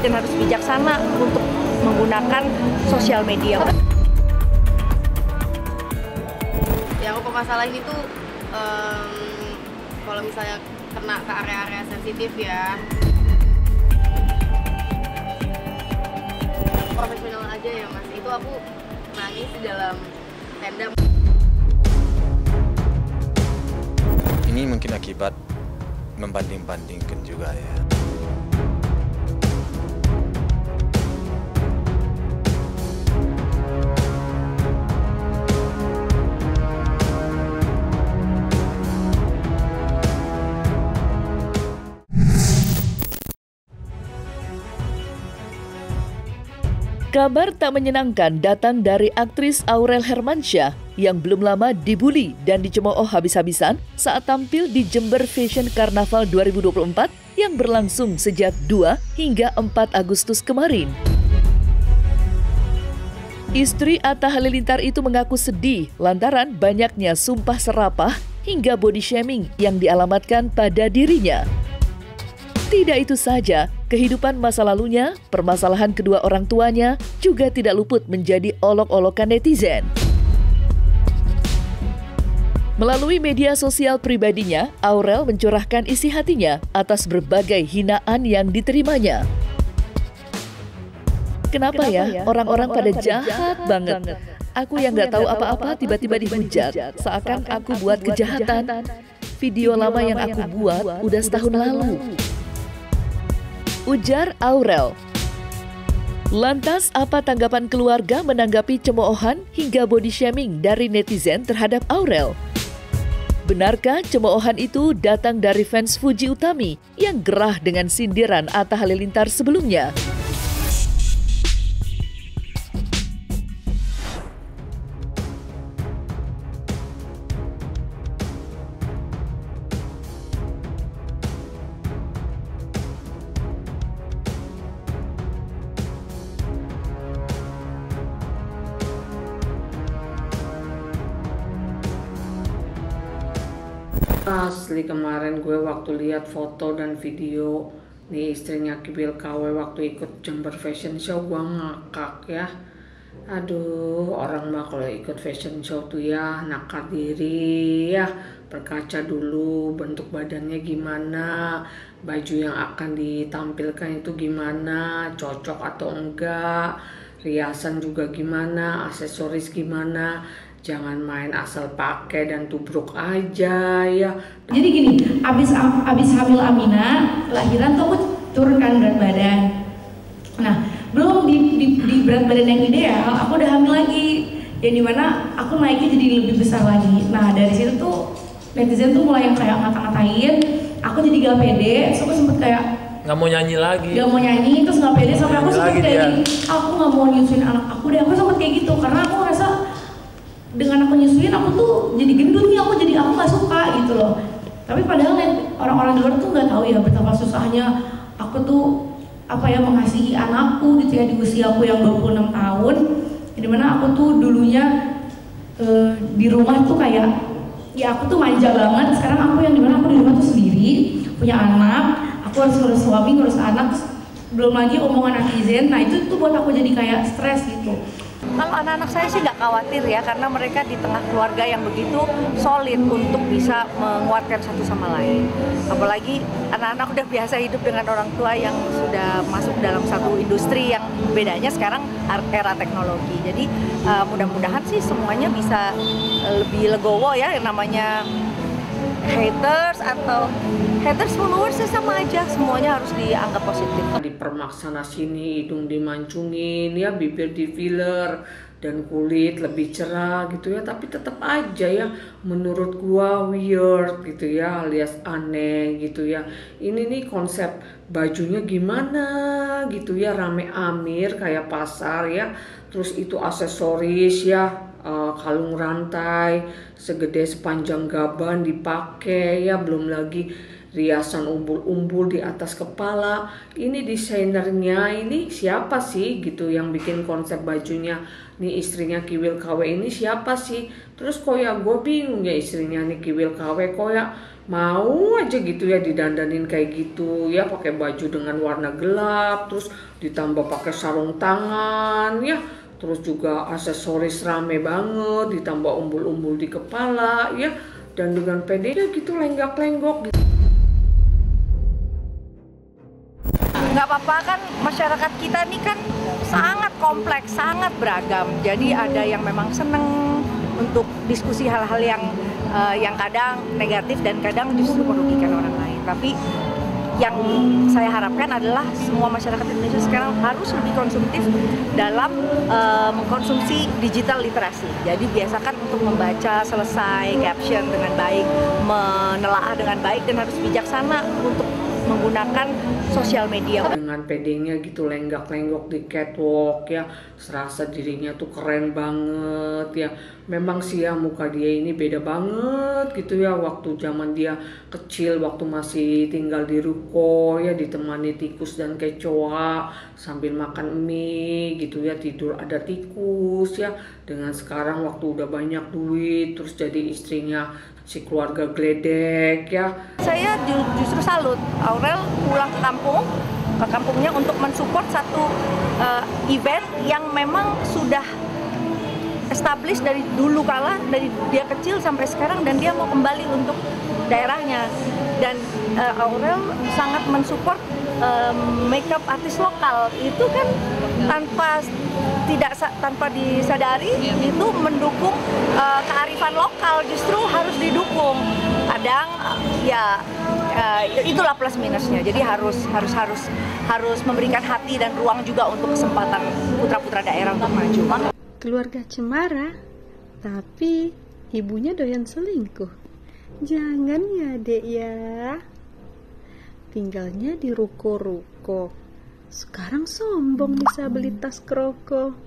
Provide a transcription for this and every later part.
dan harus bijaksana untuk menggunakan sosial media. Ya aku masalah ini tuh kalau misalnya kena ke area-area sensitif ya, profesional aja ya Mas. Itu aku nangis di dalam tenda. Ini mungkin akibat membanding-bandingkan juga ya. Kabar tak menyenangkan datang dari aktris Aurel Hermansyah yang belum lama dibully dan dicemooh habis-habisan saat tampil di Jember Fashion Carnaval 2024 yang berlangsung sejak 2 hingga 4 Agustus kemarin. Istri Atta Halilintar itu mengaku sedih lantaran banyaknya sumpah serapah hingga body shaming yang dialamatkan pada dirinya. Tidak itu saja, kehidupan masa lalunya, permasalahan kedua orang tuanya juga tidak luput menjadi olok-olokan netizen. Melalui media sosial pribadinya, Aurel mencurahkan isi hatinya atas berbagai hinaan yang diterimanya. Kenapa ya orang-orang pada jahat banget? Aku yang gak tahu apa-apa tiba-tiba dihujat, seakan aku buat kejahatan. Video lama yang aku buat udah setahun lalu. Ujar Aurel. Lantas apa tanggapan keluarga menanggapi cemoohan hingga body shaming dari netizen terhadap Aurel? Benarkah cemoohan itu datang dari fans Fuji Utami yang gerah dengan sindiran Atta Halilintar sebelumnya? Asli kemarin gue waktu lihat foto dan video nih istrinya Kibil KW waktu ikut Jember Fashion Show, gue ngakak ya. Aduh, orang mah kalau ikut fashion show tuh ya nakar diri ya, berkaca dulu bentuk badannya gimana, baju yang akan ditampilkan itu gimana, cocok atau enggak, riasan juga gimana, aksesoris gimana. Jangan main asal pakai dan tubruk aja ya. Jadi gini, abis hamil Amina, lahiran tuh aku turunkan berat badan. Nah, belum di berat badan yang ideal, aku udah hamil lagi. Yang dimana aku naiknya jadi lebih besar lagi. Nah, dari situ tuh netizen tuh mulai yang kayak ngata-ngatain, aku jadi gak pede, so aku sempet kayak nggak mau nyanyi lagi. Gak mau nyanyi, terus gak pede sampai aku sempet kayak gini, aku gak mau nyusuin anak aku deh, aku sempet kayak gitu. Karena aku ngerasa dengan aku nyusuin aku tuh jadi gendut nih, aku gak suka gitu loh. Tapi padahal orang-orang di luar tuh nggak tahu ya betapa susahnya aku tuh mengasihi anakku gitu ya di usia aku yang 26 tahun. Dimana aku tuh dulunya di rumah tuh kayak ya aku tuh manja banget. Sekarang aku yang dimana aku di rumah tuh sendiri, punya anak, aku harus ngurus suami, ngurus anak, belum lagi omongan netizen. Nah itu tuh buat aku jadi kayak stres gitu. Kalau anak-anak saya sih nggak khawatir ya, karena mereka di tengah keluarga yang begitu solid untuk bisa menguatkan satu sama lain. Apalagi anak-anak udah biasa hidup dengan orang tua yang sudah masuk dalam satu industri yang bedanya sekarang era teknologi. Jadi mudah-mudahan sih semuanya bisa lebih legowo ya, yang namanya haters atau haters followers sama aja, semuanya harus dianggap positif. Dipermaksana sini, hidung dimancungin ya, bibir di filler dan kulit lebih cerah gitu ya, tapi tetap aja ya menurut gua weird gitu ya, alias aneh gitu ya. Ini nih konsep bajunya gimana gitu ya, rame amir kayak pasar ya, terus itu aksesoris ya, kalung rantai segede sepanjang gaban dipakai ya, belum lagi riasan umbul-umbul di atas kepala. Ini desainernya ini siapa sih gitu yang bikin konsep bajunya nih, istrinya Kiwil KW ini siapa sih? Terus kok ya gue bingung ya, istrinya nih Kiwil KW kok ya mau aja gitu ya didandanin kayak gitu ya, pakai baju dengan warna gelap, terus ditambah pakai sarung tangan ya, terus juga aksesoris rame banget, ditambah umbul-umbul di kepala ya, dan dengan pedenya gitu lenggak-lenggok gitu. Nggak apa-apa kan, masyarakat kita ini kan sangat kompleks, sangat beragam. Jadi ada yang memang seneng untuk diskusi hal-hal yang kadang negatif dan kadang justru merugikan orang lain. Tapi yang saya harapkan adalah semua masyarakat Indonesia sekarang harus lebih konsumtif dalam mengkonsumsi digital literasi. Jadi biasakan untuk membaca selesai caption dengan baik, menelaah dengan baik, dan harus bijaksana untuk menggunakan sosial media. Dengan pedenya gitu lenggak-lenggok di catwalk ya, serasa dirinya tuh keren banget ya. Memang sih ya muka dia ini beda banget gitu ya, waktu zaman dia kecil, waktu masih tinggal di ruko ya, ditemani tikus dan kecoa sambil makan mie gitu ya, tidur ada tikus ya. Dengan sekarang waktu udah banyak duit, terus jadi istrinya si keluarga geledek ya. Saya justru salut Aurel pulang ke kampungnya untuk mensupport satu event yang memang sudah established dari dulu kala, dari dia kecil sampai sekarang, dan dia mau kembali untuk daerahnya. Dan Aurel sangat mensupport makeup artis lokal. Itu kan tanpa disadari itu mendukung kearifan lokal, justru harus didukung. Kadang itulah plus minusnya. Jadi harus memberikan hati dan ruang juga untuk kesempatan putra-putra daerah untuk maju. Keluarga cemara, tapi ibunya doyan selingkuh. Jangan ya dek ya. Tinggalnya di ruko-ruko. Sekarang sombong bisa beli tas kroko.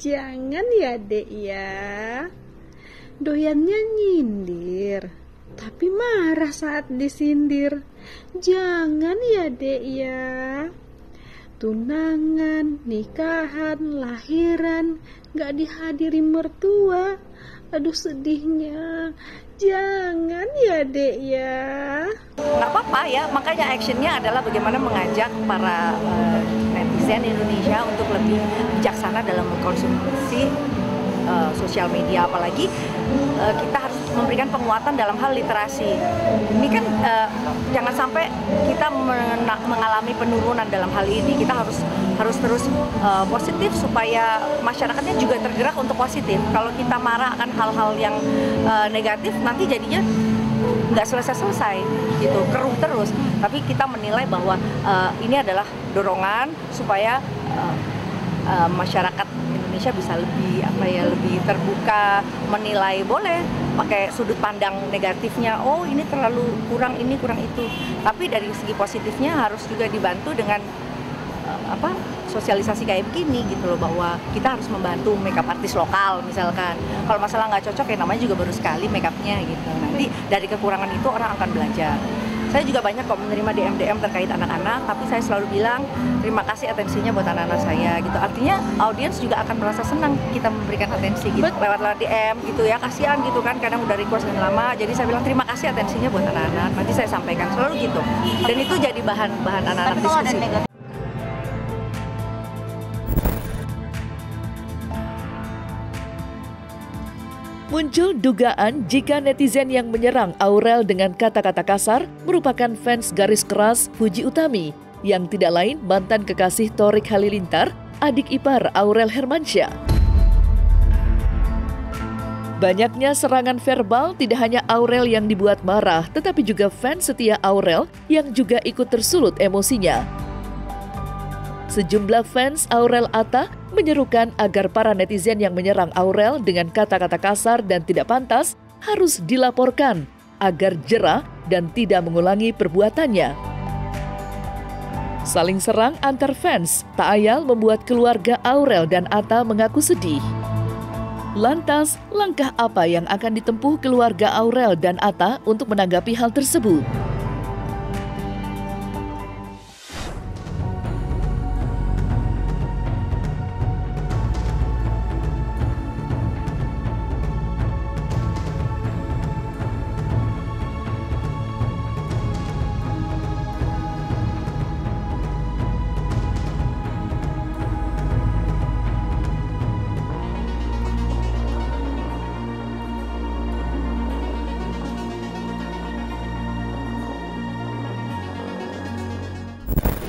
Jangan ya dek ya. Doyannya nyindir, tapi marah saat disindir. Jangan ya dek ya. Tunangan, nikahan, lahiran, gak dihadiri mertua. Aduh sedihnya. Jangan ya dek ya. Nggak apa-apa ya, makanya actionnya adalah bagaimana mengajak para netizen Indonesia untuk lebih bijaksana dalam mengkonsumsi sosial media. Apalagi kita harus memberikan penguatan dalam hal literasi. Ini kan jangan sampai kita mengalami penurunan dalam hal ini. Kita harus terus positif supaya masyarakatnya juga tergerak untuk positif. Kalau kita marah akan hal-hal yang negatif, nanti jadinya nggak selesai-selesai gitu, keruh terus. Tapi kita menilai bahwa ini adalah dorongan supaya masyarakat Indonesia bisa lebih terbuka, menilai, boleh pakai sudut pandang negatifnya, oh ini terlalu kurang ini kurang itu, tapi dari segi positifnya harus juga dibantu dengan sosialisasi kayak begini gitu loh, bahwa kita harus membantu makeup artis lokal misalkan. Kalau masalah nggak cocok ya namanya juga baru sekali makeupnya gitu, nanti dari kekurangan itu orang akan belajar. Saya juga banyak kok menerima DM terkait anak-anak, tapi saya selalu bilang terima kasih atensinya buat anak-anak saya gitu. Artinya audiens juga akan merasa senang kita memberikan atensi gitu lewat DM gitu ya, kasihan gitu kan, kadang udah request dan lama. Jadi saya bilang terima kasih atensinya buat anak-anak, nanti saya sampaikan selalu gitu. Dan itu jadi bahan anak-anak diskusi. Muncul dugaan jika netizen yang menyerang Aurel dengan kata-kata kasar merupakan fans garis keras Puji Utami, yang tidak lain mantan kekasih Thorik Halilintar, adik ipar Aurel Hermansyah. Banyaknya serangan verbal tidak hanya Aurel yang dibuat marah, tetapi juga fans setia Aurel yang juga ikut tersulut emosinya. Sejumlah fans Aurel Atta menyerukan agar para netizen yang menyerang Aurel dengan kata-kata kasar dan tidak pantas harus dilaporkan agar jera dan tidak mengulangi perbuatannya. Saling serang antar fans tak ayal membuat keluarga Aurel dan Atta mengaku sedih. Lantas, langkah apa yang akan ditempuh keluarga Aurel dan Atta untuk menanggapi hal tersebut?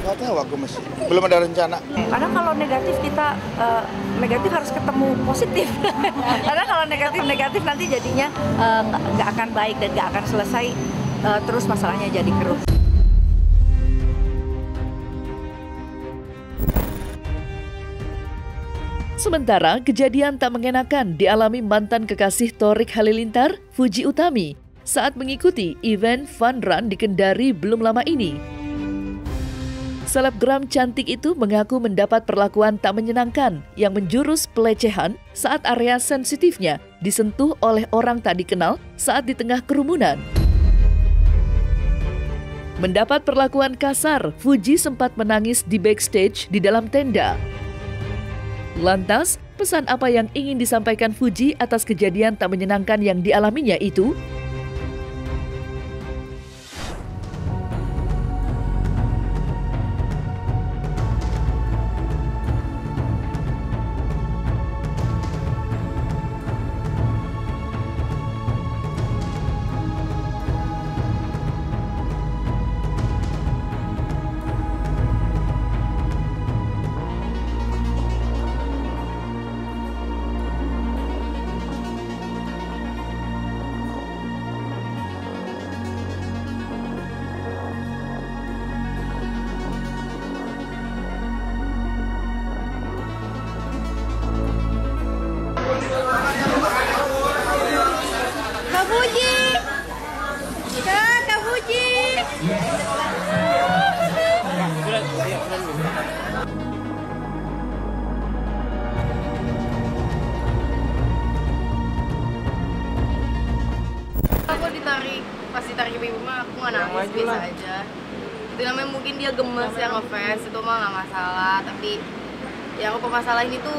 Nggak tahu aku masih. Belum ada rencana. Karena kalau negatif kita negatif harus ketemu positif. Karena kalau negatif nanti jadinya nggak akan baik dan nggak akan selesai, terus masalahnya jadi keruh. Sementara kejadian tak mengenakan dialami mantan kekasih Thorik Halilintar, Fuji Utami, saat mengikuti event fun run di Kendari belum lama ini. Selebgram cantik itu mengaku mendapat perlakuan tak menyenangkan yang menjurus pelecehan saat area sensitifnya disentuh oleh orang tak dikenal saat di tengah kerumunan. Mendapat perlakuan kasar, Fuji sempat menangis di backstage di dalam tenda. Lantas, pesan apa yang ingin disampaikan Fuji atas kejadian tak menyenangkan yang dialaminya itu? Pas ditarik ibu mah aku nggak nangis, biasa aja. Itu namanya mungkin dia gemes ya, ngefans, itu mah nggak masalah. Tapi yang aku permasalahin itu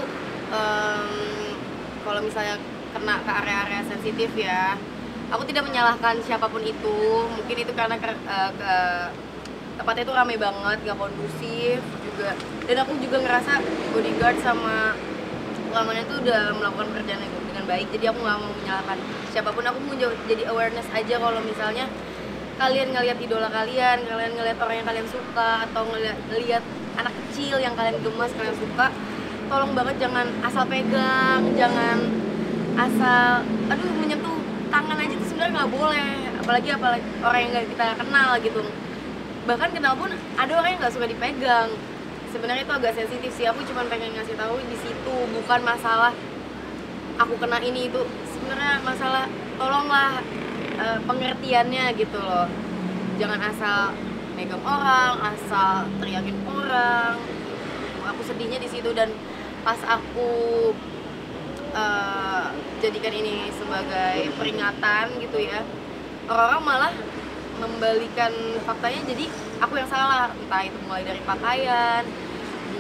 kalau misalnya kena ke area-area sensitif ya, aku tidak menyalahkan siapapun itu. Mungkin itu karena tempatnya itu ramai banget, nggak kondusif juga. Dan aku juga ngerasa bodyguard sama pengamanan itu udah melakukan pekerjaan dengan baik. Jadi aku nggak mau menyalahkan siapapun. Aku mau jadi awareness aja kalau misalnya kalian ngelihat idola kalian ngelihat orang yang kalian suka, atau ngelihat anak kecil yang kalian gemas, kalian suka, tolong banget jangan asal pegang, jangan asal menyentuh tangan aja itu sebenarnya nggak boleh, apalagi orang yang nggak kita kenal gitu. Bahkan kenal pun ada orang yang nggak suka dipegang. Sebenarnya itu agak sensitif sih. Aku cuma pengen ngasih tahu di situ, bukan masalah aku kena ini itu. Sebenarnya masalah tolonglah pengertiannya gitu loh. Jangan asal megang orang, asal teriakin orang. Aku sedihnya di situ. Dan pas aku jadikan ini sebagai peringatan gitu ya, orang-orang malah membalikan faktanya jadi aku yang salah. Entah itu mulai dari pakaian,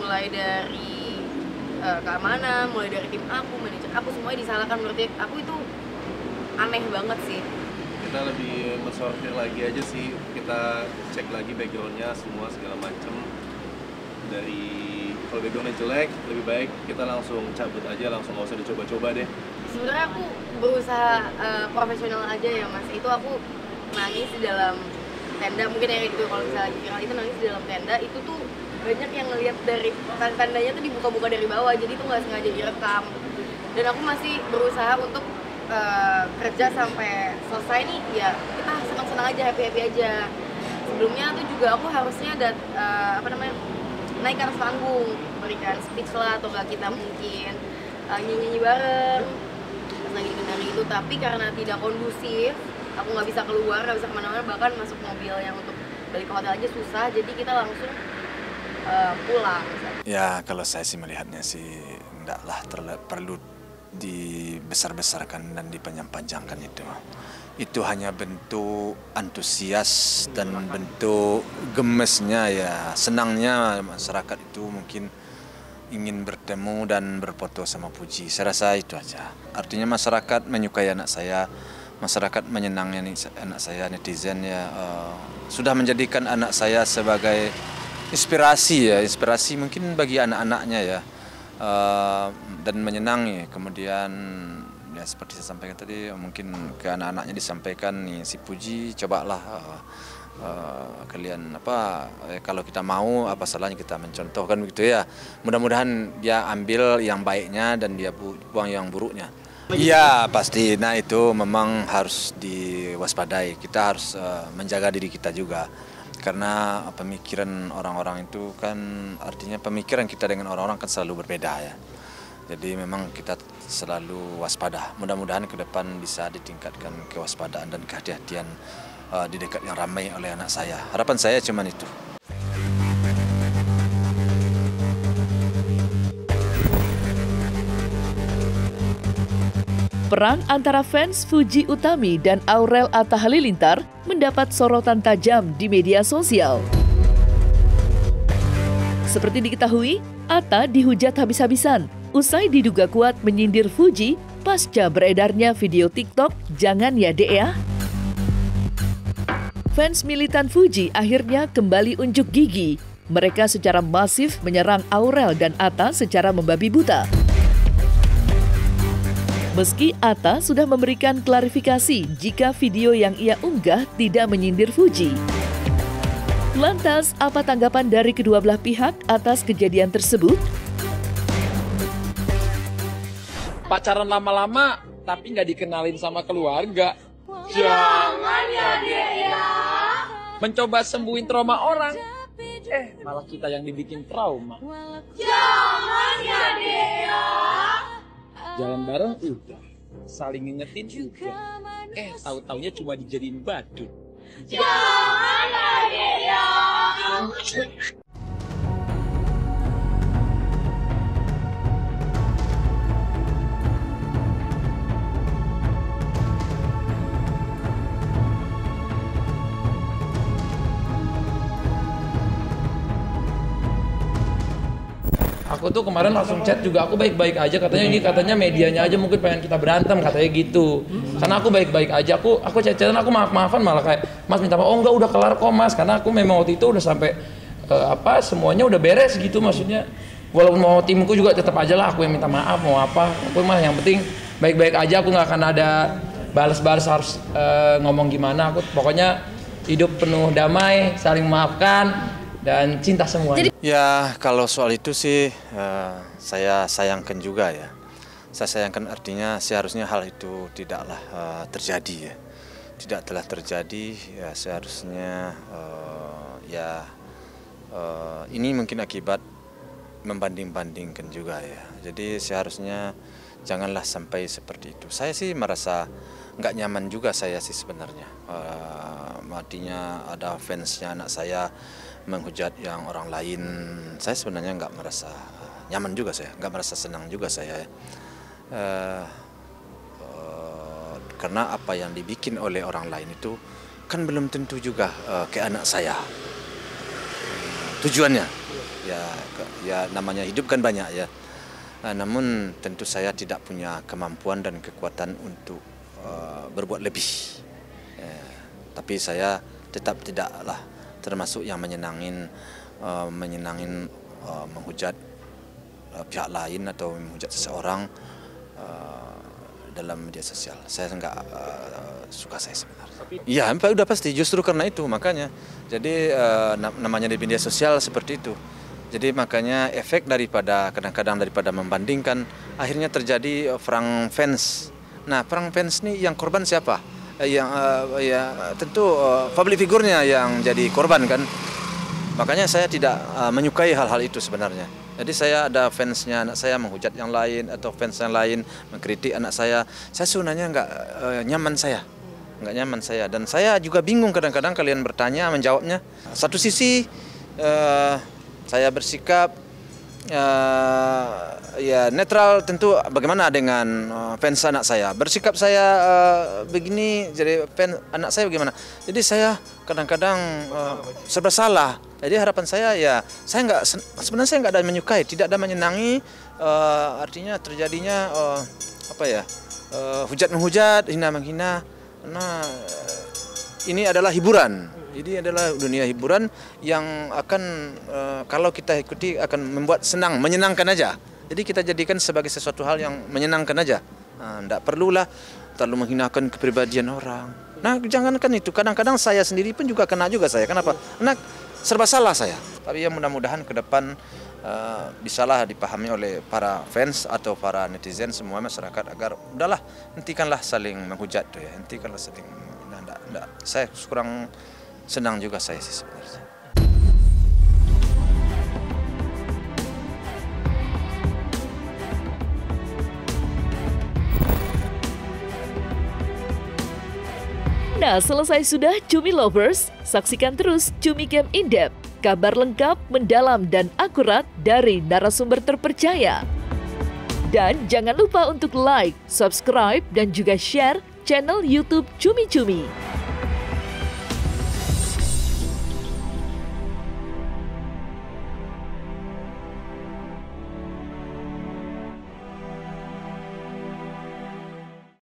mulai dari keamanan, mulai dari tim aku, manajer aku, semuanya disalahkan. Menurut aku itu aneh banget sih. Kita lebih mensortir lagi aja sih, kita cek lagi backgroundnya semua segala macem. Dari kalau backgroundnya jelek, lebih baik kita langsung cabut aja, langsung nggak usah dicoba-coba deh. Sebenarnya aku berusaha profesional aja ya mas. Itu aku nangis di dalam tenda, mungkin ya gitu. Kalau misalnya viral itu nangis di dalam tenda, itu tuh banyak yang ngelihat dari tendanya tuh dibuka-buka dari bawah, jadi itu nggak sengaja direkam. Dan aku masih berusaha untuk kerja sampai selesai nih, ya kita senang-senang aja, happy-happy aja. Sebelumnya tuh juga aku harusnya naik ke atas panggung, berikan speech lah, atau nggak kita mungkin nyanyi bareng pas lagi di Kendari itu. Tapi karena tidak kondusif, aku nggak bisa keluar, nggak bisa kemana-mana, bahkan masuk mobil yang untuk balik ke hotel aja susah, jadi kita langsung pulang. Ya kalau saya sih melihatnya sih enggaklah perlu dibesar-besarkan dan dipanjang-panjangkan itu. Itu hanya bentuk antusias dan bentuk gemesnya ya, senangnya masyarakat itu mungkin ingin bertemu dan berfoto sama Fuji. Saya rasa itu aja. Artinya masyarakat menyukai anak saya, masyarakat menyenangi anak saya, netizen ya sudah menjadikan anak saya sebagai inspirasi ya, inspirasi mungkin bagi anak-anaknya ya, dan menyenangi. Kemudian ya seperti saya sampaikan tadi, mungkin ke anak-anaknya disampaikan nih, si Fuji cobalah kalian kalau kita mau apa salahnya kita mencontohkan begitu ya. Mudah-mudahan dia ambil yang baiknya dan dia buang yang buruknya. Iya pasti, nah itu memang harus diwaspadai. Kita harus menjaga diri kita juga. Karena pemikiran orang-orang itu kan artinya pemikiran kita dengan orang-orang kan selalu berbeda ya. Jadi memang kita selalu waspada. Mudah-mudahan ke depan bisa ditingkatkan kewaspadaan dan kehati-hatian di dekat yang ramai oleh anak saya. Harapan saya cuma itu. Perang antara fans Fuji Utami dan Aurel Atta Halilintar mendapat sorotan tajam di media sosial. Seperti diketahui, Atta dihujat habis-habisan usai diduga kuat menyindir Fuji pasca beredarnya video TikTok "Jangan Ya Dek Ya". Fans militan Fuji akhirnya kembali unjuk gigi. Mereka secara masif menyerang Aurel dan Atta secara membabi buta. Meski Atta sudah memberikan klarifikasi jika video yang ia unggah tidak menyindir Fuji. Lantas, apa tanggapan dari kedua belah pihak atas kejadian tersebut? Pacaran lama-lama tapi nggak dikenalin sama keluarga. Jangan ya Dek ya. Mencoba sembuhin trauma orang, malah kita yang dibikin trauma. Jangan ya Dek ya. Jalan bareng udah, saling ngingetin udah. Tahu-taunya cuma dijadiin badut. Jangan ya Dek ya. Aku tuh kemarin langsung chat juga, aku baik-baik aja, katanya medianya aja mungkin pengen kita berantem, katanya gitu. Karena aku baik-baik aja, aku chat-chatan, aku maaf-maafan malah kayak Mas minta maaf, oh enggak udah kelar kok Mas, karena aku memang waktu itu udah sampai semuanya udah beres gitu maksudnya. Walaupun mau timku juga tetap aja lah aku yang minta maaf, mau apa, aku mah yang penting baik-baik aja, aku nggak akan ada balas-balas harus ngomong gimana, aku pokoknya hidup penuh damai, saling memaafkan dan cinta semuanya. Ya kalau soal itu sih saya sayangkan juga ya. Saya sayangkan artinya seharusnya hal itu tidaklah terjadi ya. Tidak telah terjadi ya seharusnya ini mungkin akibat membanding-bandingkan juga ya. Jadi seharusnya janganlah sampai seperti itu. Saya sih merasa nggak nyaman juga saya sih sebenarnya. Artinya ada fansnya anak saya menghujat yang orang lain, saya sebenarnya nggak merasa nyaman juga saya, nggak merasa senang juga saya, karena apa yang dibikin oleh orang lain itu kan belum tentu juga ke anak saya. Tujuannya, ya namanya hidup kan banyak ya, namun tentu saya tidak punya kemampuan dan kekuatan untuk berbuat lebih, tapi saya tetap tidaklah termasuk yang menyenangin menghujat pihak lain atau menghujat seseorang dalam media sosial. Saya nggak suka saya sebenarnya. Iya, udah pasti. Justru karena itu makanya. Jadi namanya di media sosial seperti itu. Jadi makanya efek kadang-kadang daripada membandingkan, akhirnya terjadi perang fans. Nah, perang fans nih yang korban siapa? Tentu public figurnya yang jadi korban kan. Makanya saya tidak menyukai hal-hal itu sebenarnya. Jadi saya ada fansnya anak saya menghujat yang lain atau fans yang lain mengkritik anak saya sebenarnya nggak nyaman saya, dan saya juga bingung kadang-kadang kalian bertanya menjawabnya. Satu sisi saya bersikap netral, tentu bagaimana dengan fans anak saya. Bersikap saya begini, jadi fans anak saya bagaimana. Jadi saya kadang-kadang serba salah. Jadi harapan saya sebenarnya saya nggak ada menyukai, tidak ada menyenangi artinya terjadinya hujat-menghujat, hina-menghina. Karena ini adalah hiburan. Jadi adalah dunia hiburan yang akan kalau kita ikuti akan membuat senang, menyenangkan aja. Jadi kita jadikan sebagai sesuatu hal yang menyenangkan aja. Tidak perlulah terlalu menghinakan kepribadian orang. Nah, jangankan itu, kadang-kadang saya sendiri pun juga kena juga saya. Kenapa? Karena serba salah saya. Tapi ya mudah-mudahan ke depan bisalah dipahami oleh para fans atau para netizen semua masyarakat agar udahlah, hentikanlah saling menghujat tuh ya. Hentikanlah saling enggak. Saya kurang senang juga saya sih sebenarnya. Nah, selesai sudah Cumi Lovers, saksikan terus Cumi Game In-Depth, kabar lengkap, mendalam, dan akurat dari narasumber terpercaya. Dan jangan lupa untuk like, subscribe, dan juga share channel YouTube Cumi Cumi.